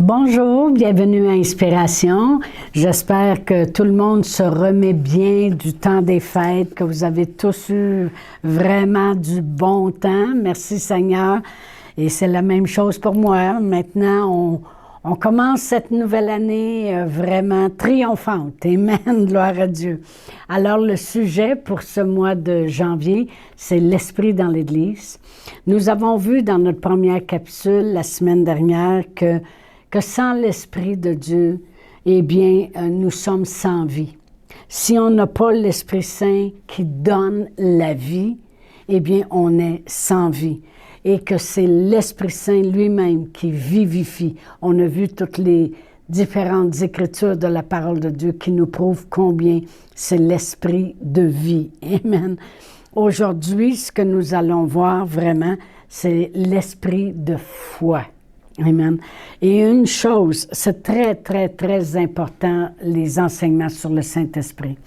Bonjour, bienvenue à Inspiration. J'espère que tout le monde se remet bien du temps des fêtes, que vous avez tous eu vraiment du bon temps. Merci Seigneur. Et c'est la même chose pour moi. Maintenant, on commence cette nouvelle année vraiment triomphante. Amen, gloire à Dieu. Alors, le sujet pour ce mois de janvier, c'est l'Esprit dans l'Église. Nous avons vu dans notre première capsule la semaine dernière que sans l'Esprit de Dieu, eh bien, nous sommes sans vie. Si on n'a pas l'Esprit Saint qui donne la vie, eh bien, on est sans vie. Et que c'est l'Esprit Saint lui-même qui vivifie. On a vu toutes les différentes écritures de la parole de Dieu qui nous prouvent combien c'est l'Esprit de vie. Amen. Aujourd'hui, ce que nous allons voir vraiment, c'est l'Esprit de foi. Amen. Et une chose, c'est très, très, très important, les enseignements sur le Saint-Esprit.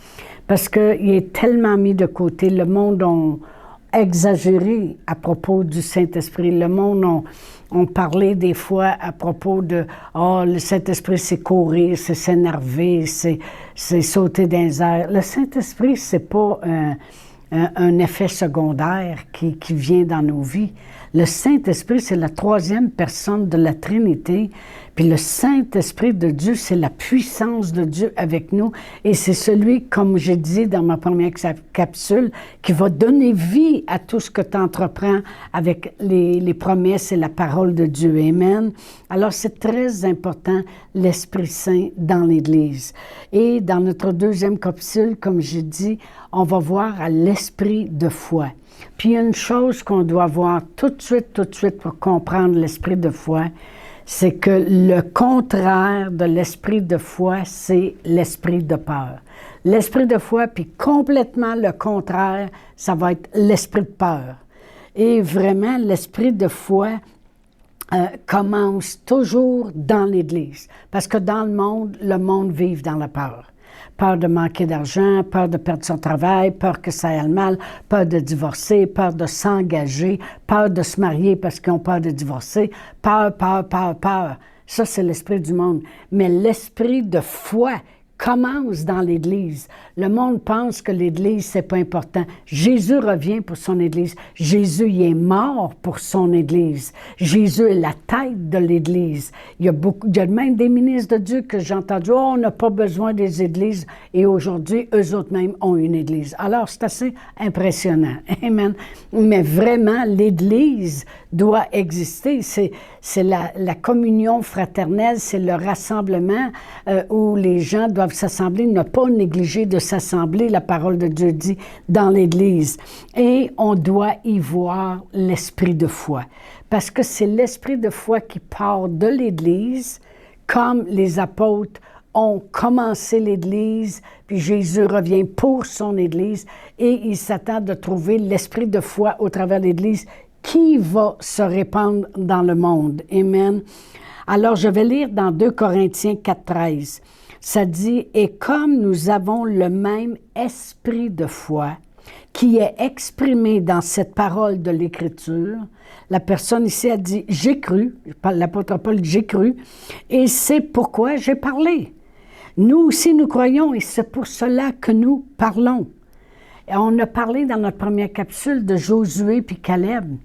Parce qu'il est tellement mis de côté. Le monde a exagéré à propos du Saint-Esprit. Le monde a parlé des fois à propos de « Ah, le Saint-Esprit, c'est courir, c'est s'énerver, c'est sauter dans les airs. » Le Saint-Esprit, c'est pas un effet secondaire qui vient dans nos vies. Le Saint-Esprit, c'est la troisième personne de la Trinité. Puis le Saint-Esprit de Dieu, c'est la puissance de Dieu avec nous. Et c'est celui, comme j'ai dit dans ma première capsule, qui va donner vie à tout ce que tu entreprends avec les promesses et la parole de Dieu. Amen. Alors, c'est très important, l'Esprit Saint dans l'Église. Et dans notre deuxième capsule, comme j'ai dit, on va voir à l'Esprit de foi. Puis, il y a une chose qu'on doit voir tout de suite pour comprendre l'Esprit de foi, c'est que le contraire de l'esprit de foi, c'est l'esprit de peur. L'esprit de foi, puis complètement le contraire, ça va être l'esprit de peur. Et vraiment, l'esprit de foi commence toujours dans l'Église. Parce que dans le monde vit dans la peur. Peur de manquer d'argent, peur de perdre son travail, peur que ça aille mal, peur de divorcer, peur de s'engager, peur de se marier parce qu'ils ont peur de divorcer, peur. Ça, c'est l'esprit du monde. Mais l'esprit de foi commence dans l'Église. Le monde pense que l'Église, c'est pas important. Jésus revient pour son Église. Jésus, il est mort pour son Église. Jésus est la tête de l'Église. Il y a même des ministres de Dieu que j'ai entendu, oh, on n'a pas besoin des églises. Et aujourd'hui, eux autres même ont une Église. Alors, c'est assez impressionnant. Amen. Mais vraiment, l'Église doit exister. C'est la communion fraternelle, c'est le rassemblement où les gens doivent s'assembler, ne pas négliger de s'assembler, la parole de Dieu dit, dans l'Église. Et on doit y voir l'esprit de foi. Parce que c'est l'esprit de foi qui part de l'Église, comme les apôtres ont commencé l'Église, puis Jésus revient pour son Église, et il s'attend de trouver l'esprit de foi au travers de l'Église qui va se répandre dans le monde. Amen. Alors, je vais lire dans 2 Corinthiens 4,13. Ça dit « Et comme nous avons le même esprit de foi qui est exprimé dans cette parole de l'Écriture, la personne ici a dit « J'ai cru », l'apôtre Paul dit « J'ai cru » et c'est pourquoi j'ai parlé. Nous aussi, nous croyons et c'est pour cela que nous parlons. Et on a parlé dans notre première capsule de Josué puis Caleb,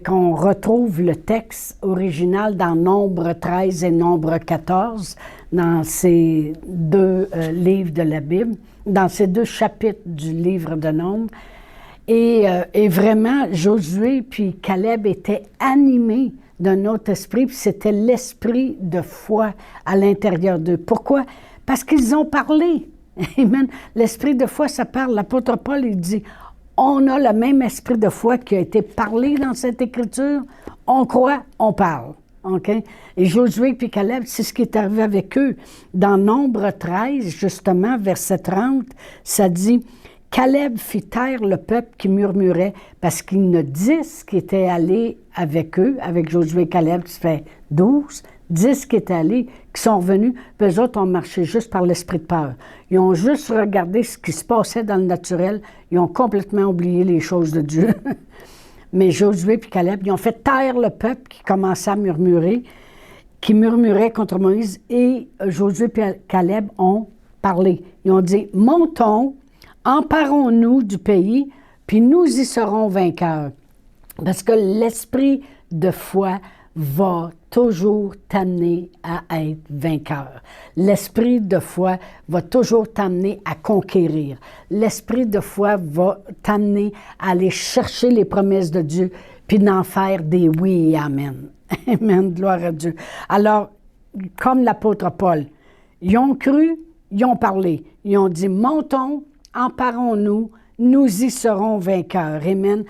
qu'on retrouve le texte original dans Nombre 13 et Nombre 14, dans ces deux livres de la Bible, dans ces deux chapitres du livre de Nombre. Et vraiment, Josué puis Caleb étaient animés d'un autre esprit, puis c'était l'esprit de foi à l'intérieur d'eux. Pourquoi? Parce qu'ils ont parlé. Amen. L'esprit de foi, ça parle. L'apôtre Paul, il dit, on a le même esprit de foi qui a été parlé dans cette écriture. On croit, on parle. Okay? Et Josué et Caleb, c'est ce qui est arrivé avec eux. Dans Nombre 13, justement, verset 30, ça dit « Caleb fit taire le peuple qui murmurait, parce qu'il y en a 10 qui étaient allés avec eux, avec Josué et Caleb, qui fait 12, 10 qui étaient allés, qui sont revenus, puis eux autres ont marché juste par l'esprit de peur. Ils ont juste regardé ce qui se passait dans le naturel, ils ont complètement oublié les choses de Dieu. Mais Josué et Caleb, ils ont fait taire le peuple qui commençait à murmurer, qui murmuraient contre Moïse, et Josué et Caleb ont parlé. Ils ont dit, montons, emparons-nous du pays, puis nous y serons vainqueurs. Parce que l'esprit de foi va toujours t'amener à être vainqueur. L'esprit de foi va toujours t'amener à conquérir. L'esprit de foi va t'amener à aller chercher les promesses de Dieu, puis d'en faire des oui et amen. Amen, gloire à Dieu. Alors, comme l'apôtre Paul, ils ont cru, ils ont parlé. Ils ont dit, montons, emparons-nous, nous y serons vainqueurs. Amen.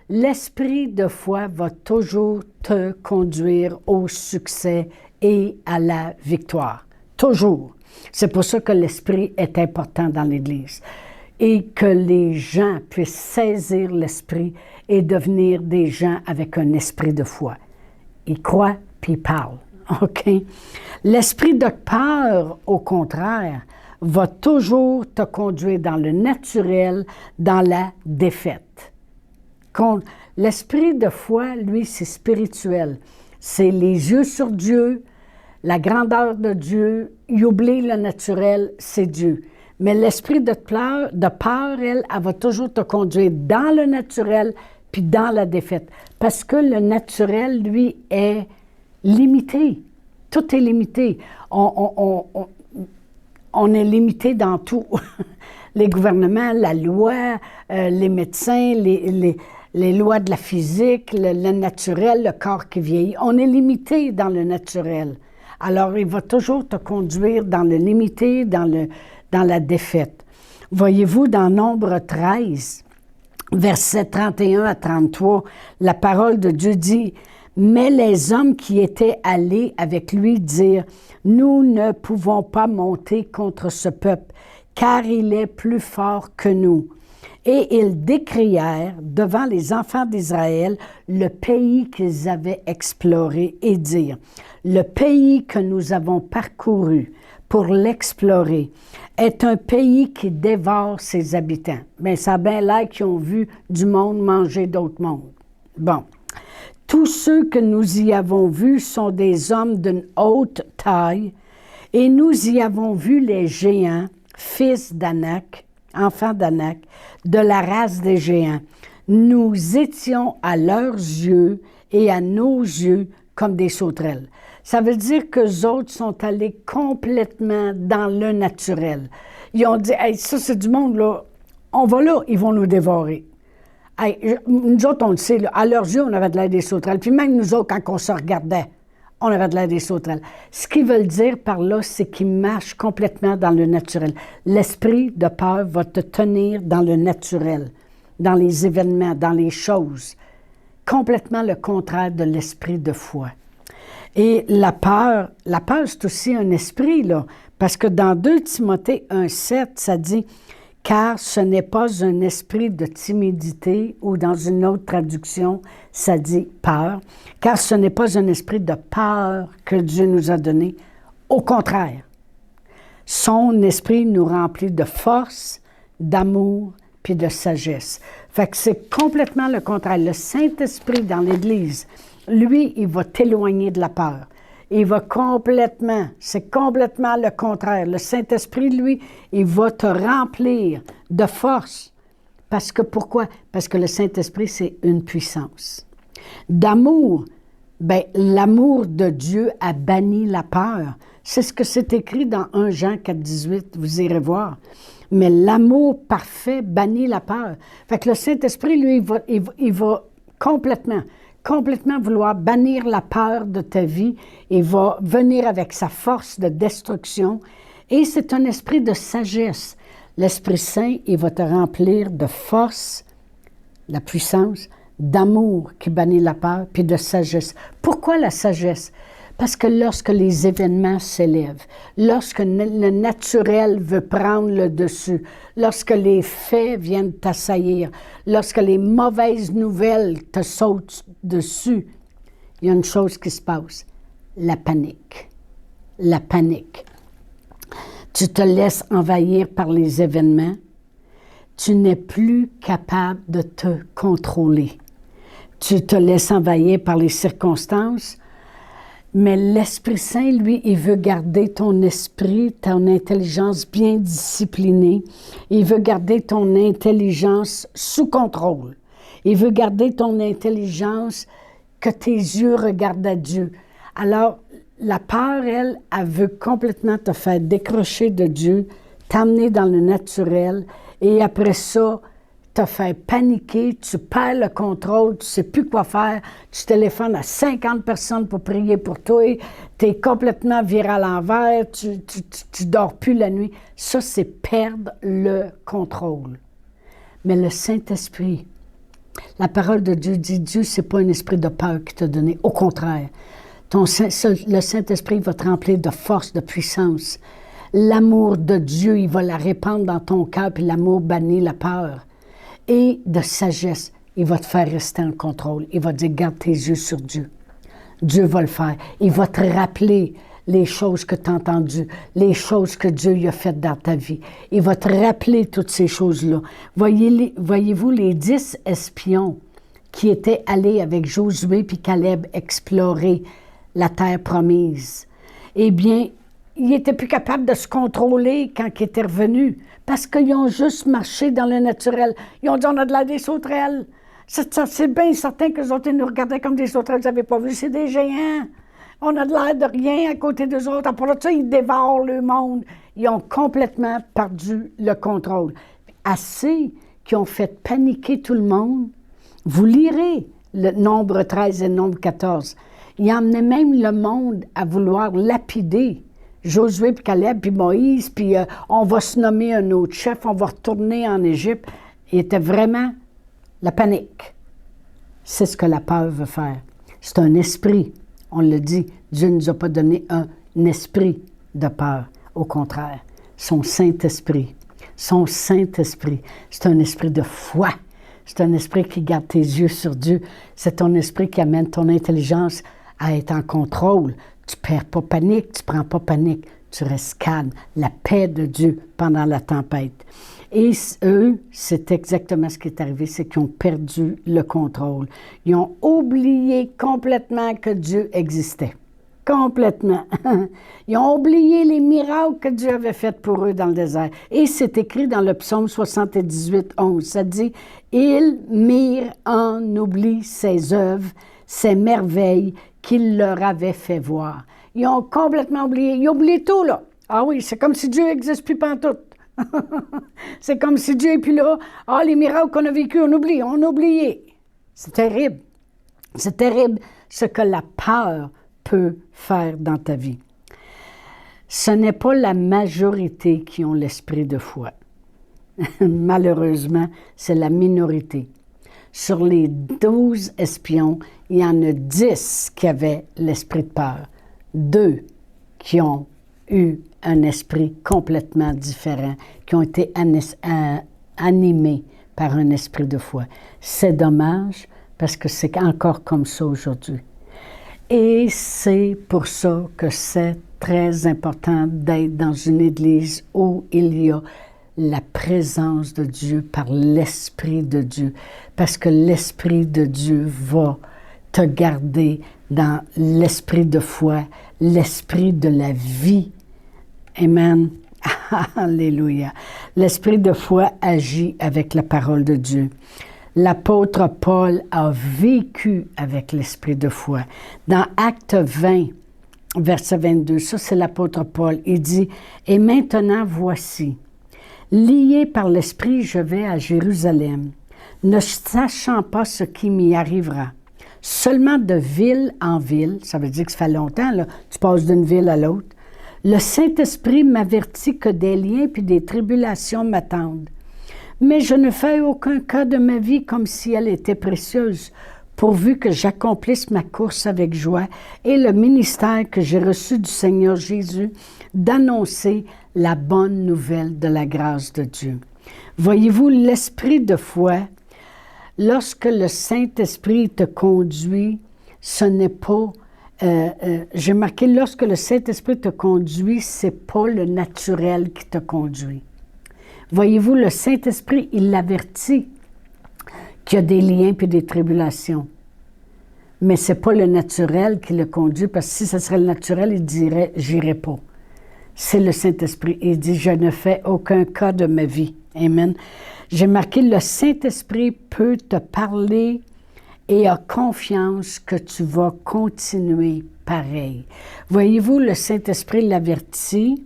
L'esprit de foi va toujours te conduire au succès et à la victoire. Toujours. C'est pour ça que l'esprit est important dans l'Église. Et que les gens puissent saisir l'esprit et devenir des gens avec un esprit de foi. Ils croient puis ils parlent. OK? L'esprit de peur, au contraire, va toujours te conduire dans le naturel, dans la défaite. L'esprit de foi, lui, c'est spirituel. C'est les yeux sur Dieu, la grandeur de Dieu, il oublie le naturel, c'est Dieu. Mais l'esprit de peur, elle va toujours te conduire dans le naturel puis dans la défaite. Parce que le naturel, lui, est limité. Tout est limité. On est limité dans tout. Les gouvernements, la loi, les médecins, les lois de la physique, le naturel, le corps qui vieillit. On est limité dans le naturel. Alors, il va toujours te conduire dans le limité, dans la défaite. Voyez-vous, dans Nombre 13, versets 31 à 33, la parole de Dieu dit, « Mais les hommes qui étaient allés avec lui dirent, « Nous ne pouvons pas monter contre ce peuple, car il est plus fort que nous. » Et ils décrièrent devant les enfants d'Israël le pays qu'ils avaient exploré et dirent, « Le pays que nous avons parcouru pour l'explorer est un pays qui dévore ses habitants. » Bien, ça a bien l'air qu'ils ont vu du monde manger d'autres mondes. Bon. Tous ceux que nous y avons vus sont des hommes d'une haute taille, et nous y avons vu les géants, fils d'Anak, enfants d'Anak, de la race des géants. Nous étions à leurs yeux et à nos yeux comme des sauterelles. Ça veut dire qu'eux autres sont allés complètement dans le naturel. Ils ont dit, hey, ça c'est du monde, là, on va là, ils vont nous dévorer. Hey, nous autres, on le sait, là, à leurs yeux, on avait de l'air des sauterelles. Puis même nous autres, quand on se regardait, on avait de l'air des sauterelles. Ce qu'ils veulent dire par là, c'est qu'ils marchent complètement dans le naturel. L'esprit de peur va te tenir dans le naturel, dans les événements, dans les choses. Complètement le contraire de l'esprit de foi. Et la peur, c'est aussi un esprit, là, parce que dans 2 Timothée 1,7, ça dit « Car ce n'est pas un esprit de timidité, ou dans une autre traduction, ça dit peur, car ce n'est pas un esprit de peur que Dieu nous a donné. Au contraire, son esprit nous remplit de force, d'amour, puis de sagesse. » Fait que c'est complètement le contraire. Le Saint-Esprit dans l'Église, lui, il va t'éloigner de la peur. Il va complètement, c'est complètement le contraire. Le Saint-Esprit, lui, il va te remplir de force. Parce que pourquoi? Parce que le Saint-Esprit, c'est une puissance. D'amour, bien, l'amour de Dieu a banni la peur. C'est ce que c'est écrit dans 1 Jean 4,18, vous irez voir. Mais l'amour parfait bannit la peur. Fait que le Saint-Esprit, lui, il va complètement vouloir bannir la peur de ta vie et va venir avec sa force de destruction. Et c'est un esprit de sagesse. L'Esprit Saint, il va te remplir de force, la puissance, d'amour qui bannit la peur, puis de sagesse. Pourquoi la sagesse? Parce que lorsque les événements s'élèvent, lorsque le naturel veut prendre le dessus, lorsque les faits viennent t'assaillir, lorsque les mauvaises nouvelles te sautent dessus, il y a une chose qui se passe, la panique. La panique. Tu te laisses envahir par les événements, tu n'es plus capable de te contrôler. Tu te laisses envahir par les circonstances. Mais l'Esprit Saint, lui, il veut garder ton esprit, ton intelligence bien disciplinée. Il veut garder ton intelligence sous contrôle. Il veut garder ton intelligence que tes yeux regardent à Dieu. Alors, la peur, elle veut complètement te faire décrocher de Dieu, t'amener dans le naturel, et après ça, te faire paniquer, tu perds le contrôle, tu ne sais plus quoi faire, tu téléphones à 50 personnes pour prier pour toi, tu es complètement viré à l'envers, tu dors plus la nuit. Ça, c'est perdre le contrôle. Mais le Saint-Esprit, la parole de Dieu dit, Dieu, ce n'est pas un esprit de peur qui t'a donné. Au contraire, le Saint-Esprit va te remplir de force, de puissance. L'amour de Dieu, il va la répandre dans ton cœur, puis l'amour bannit la peur. Et de sagesse, il va te faire rester en contrôle. Il va te dire, garde tes yeux sur Dieu. Dieu va le faire. Il va te rappeler les choses que tu as entendues, les choses que Dieu a faites dans ta vie. Il va te rappeler toutes ces choses-là. Voyez-vous les 10 espions qui étaient allés avec Josué puis Caleb explorer la terre promise? Eh bien, ils n'étaient plus capables de se contrôler quand ils étaient revenus, parce qu'ils ont juste marché dans le naturel. Ils ont dit, on a de l'air des sauterelles. C'est bien certain que les autres, ils nous regardaient comme des sauterelles, vous n'avez pas vu, c'est des géants. On a de l'air de rien à côté d'eux autres. Après ça, ils dévorent le monde. Ils ont complètement perdu le contrôle. Assez qui ont fait paniquer tout le monde. Vous lirez le nombre 13 et le nombre 14. Ils emmenaient même le monde à vouloir lapider Josué, puis Caleb, puis Moïse, puis on va se nommer un autre chef, on va retourner en Égypte. Il était vraiment la panique. C'est ce que la peur veut faire. C'est un esprit. On le dit, Dieu ne nous a pas donné un esprit de peur. Au contraire, son Saint-Esprit. Son Saint-Esprit, c'est un esprit de foi. C'est un esprit qui garde tes yeux sur Dieu. C'est ton esprit qui amène ton intelligence à être en contrôle. Tu ne perds pas panique, tu ne prends pas panique. Tu restes calme. La paix de Dieu pendant la tempête. Et eux, c'est exactement ce qui est arrivé, c'est qu'ils ont perdu le contrôle. Ils ont oublié complètement que Dieu existait. Complètement. Ils ont oublié les miracles que Dieu avait faits pour eux dans le désert. Et c'est écrit dans le psaume 78, 11. Ça dit, « Ils mirent en oubli ses œuvres, ses merveilles qu'il leur avait fait voir. » Ils ont complètement oublié. Ils ont oublié tout, là. Ah oui, c'est comme si Dieu n'existe plus pantoute. C'est comme si Dieu n'est plus là. Ah, les miracles qu'on a vécus, on oublie, on a oublié. C'est terrible. C'est terrible ce que la peur peut faire dans ta vie. Ce n'est pas la majorité qui ont l'esprit de foi. Malheureusement, c'est la minorité. Sur les 12 espions, il y en a 10 qui avaient l'esprit de peur. 2 qui ont eu un esprit complètement différent, qui ont été animés par un esprit de foi. C'est dommage parce que c'est encore comme ça aujourd'hui. Et c'est pour ça que c'est très important d'être dans une église où il y a la présence de Dieu par l'Esprit de Dieu. Parce que l'Esprit de Dieu va te garder dans l'esprit de foi, l'esprit de la vie. Amen. Alléluia. L'esprit de foi agit avec la parole de Dieu. L'apôtre Paul a vécu avec l'esprit de foi. Dans Acte 20, verset 22, ça c'est l'apôtre Paul, il dit, « Et maintenant voici, lié par l'esprit, je vais à Jérusalem, ne sachant pas ce qui m'y arrivera. Seulement de ville en ville, ça veut dire que ça fait longtemps, là, tu passes d'une ville à l'autre, le Saint-Esprit m'avertit que des liens puis des tribulations m'attendent. Mais je ne fais aucun cas de ma vie comme si elle était précieuse, pourvu que j'accomplisse ma course avec joie et le ministère que j'ai reçu du Seigneur Jésus d'annoncer la bonne nouvelle de la grâce de Dieu. » Voyez-vous, l'esprit de foi, lorsque le Saint-Esprit te conduit, ce n'est pas... j'ai marqué, lorsque le Saint-Esprit te conduit, c'est pas le naturel qui te conduit. Voyez-vous, le Saint-Esprit, il l'avertit qu'il y a des liens puis des tribulations. Mais ce n'est pas le naturel qui le conduit, parce que si ce serait le naturel, il dirait « j'irai pas ». C'est le Saint-Esprit. Il dit « je ne fais aucun cas de ma vie ». Amen. J'ai marqué « le Saint-Esprit peut te parler et a confiance que tu vas continuer pareil ». Voyez-vous, le Saint-Esprit l'avertit,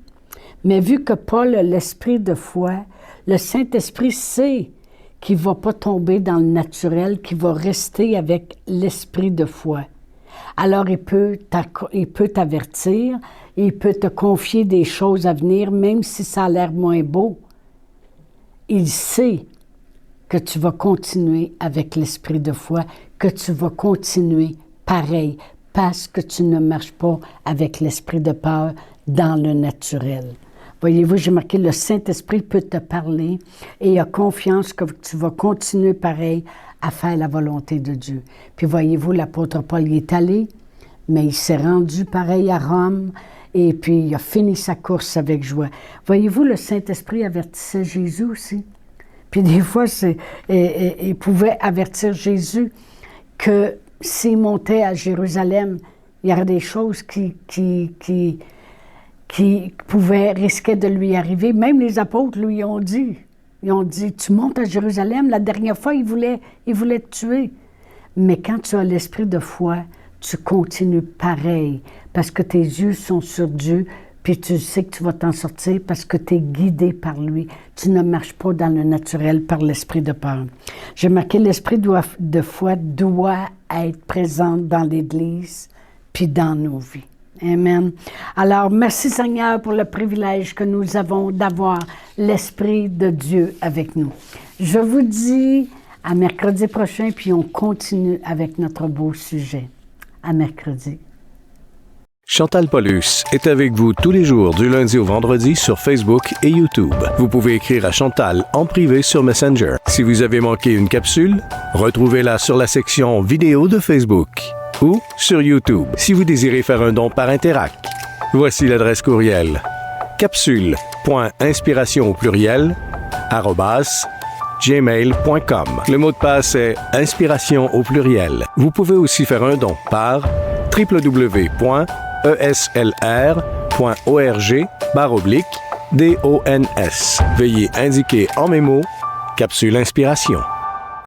mais vu que Paul a l'esprit de foi, le Saint-Esprit sait qu'il ne va pas tomber dans le naturel, qu'il va rester avec l'esprit de foi. Alors, il peut t'avertir, il peut te confier des choses à venir, même si ça a l'air moins beau. Il sait que tu vas continuer avec l'esprit de foi, que tu vas continuer pareil, parce que tu ne marches pas avec l'esprit de peur dans le naturel. Voyez-vous, j'ai marqué « le Saint-Esprit peut te parler et a confiance que tu vas continuer pareil à faire la volonté de Dieu. » Puis voyez-vous, l'apôtre Paul y est allé, mais il s'est rendu pareil à Rome et puis il a fini sa course avec joie. Voyez-vous, le Saint-Esprit avertissait Jésus aussi. Puis des fois, il pouvait avertir Jésus que s'il montait à Jérusalem, il y aurait des choses qui risquaient de lui arriver. Même les apôtres lui ont dit. Ils ont dit, tu montes à Jérusalem. La dernière fois, ils voulaient te tuer. Mais quand tu as l'esprit de foi, tu continues pareil, parce que tes yeux sont sur Dieu, puis tu sais que tu vas t'en sortir parce que tu es guidé par lui. Tu ne marches pas dans le naturel par l'esprit de peur. J'ai marqué, l'esprit de foi doit être présent dans l'Église, puis dans nos vies. Amen. Alors, merci Seigneur pour le privilège que nous avons d'avoir l'Esprit de Dieu avec nous. Je vous dis à mercredi prochain, puis on continue avec notre beau sujet. À mercredi. Chantal Paulus est avec vous tous les jours du lundi au vendredi sur Facebook et YouTube. Vous pouvez écrire à Chantal en privé sur Messenger. Si vous avez manqué une capsule, retrouvez-la sur la section vidéo de Facebook ou sur YouTube si vous désirez faire un don par Interac. Voici l'adresse courriel capsule.inspiration au pluriel @gmail.com. Le mot de passe est inspiration au pluriel. Vous pouvez aussi faire un don par www.eslr.org/DONS. Veuillez indiquer en mémo Capsule Inspiration.